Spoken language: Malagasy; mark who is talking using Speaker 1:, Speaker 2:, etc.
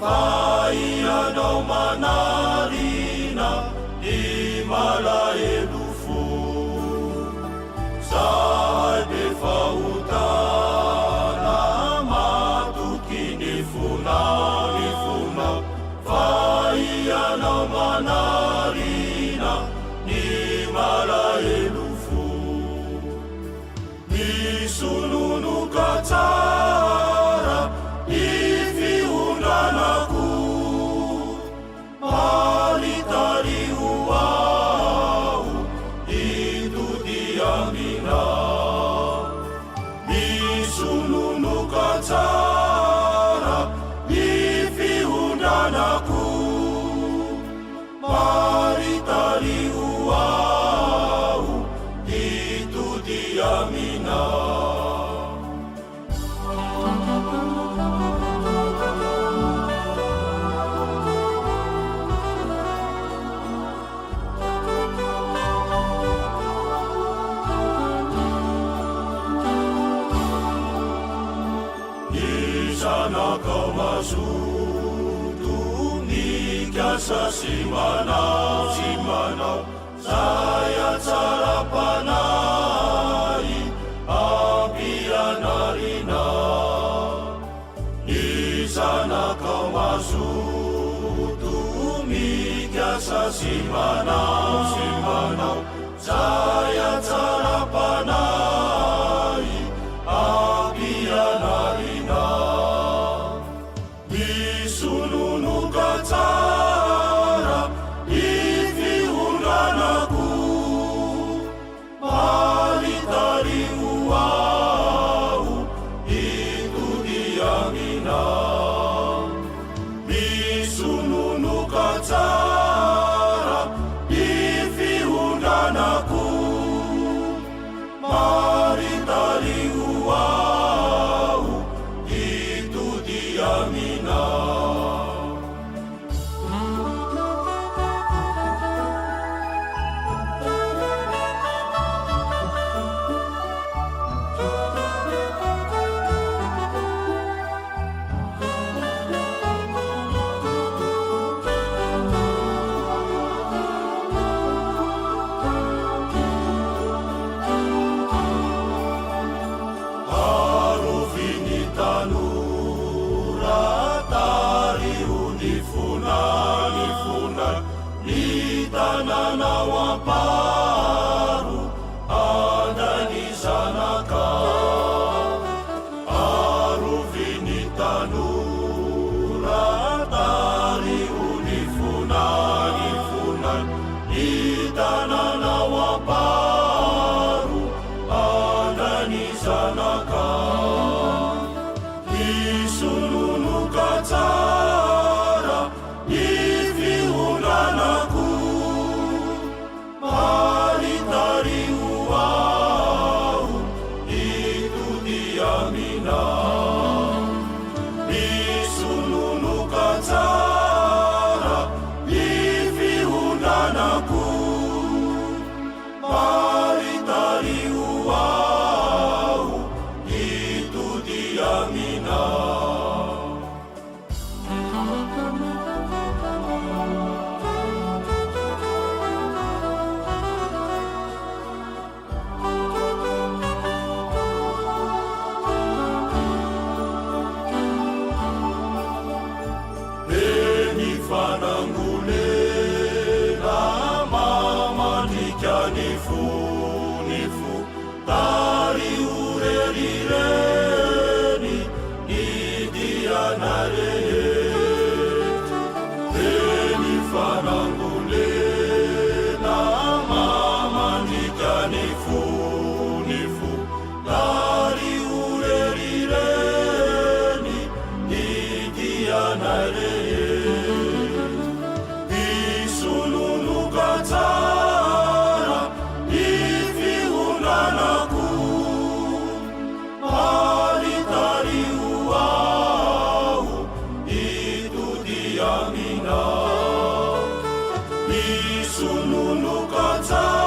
Speaker 1: Faianao manarina ny malahelo-fo. Zahay be fahotana matoky ny fonao. Faianao manarina ny malahelo-fo. Misononoka tsara ny fihondranako, malitario aho itody aminao. Misononoka tsara ny fihondranako, malitario aho itody aminao. Zanakao mazoto mikasa sy manao, zay atsara-panahy ampianarinao. Ny zanakao mazoto mikasa sy manao, zay atsara-panahy ampianarinao. Misononoka tsara ny fihondranako, malitario aho itody aminao. Misononoka tsara ny fihondranako, malitario aho itody aminao. Tananao amparo andany zanakao, aroviny tanora tario ny fonany. Ny tananao amparo andany zanakao. Misononoka tsara ny fihondranako, malitario aho itody aminao. Misononoka tsara ny fihondranako, malitario aho itody aminao. Fanangolena mamandrika ny fo, tario rerireny ny diana rehetra. Reny fanangolena mamandrika ny fo, tario rerireny ny diana rehetra. Misononoka tsara ny fihondranako, malitario aho itody aminao. Misononoka tsara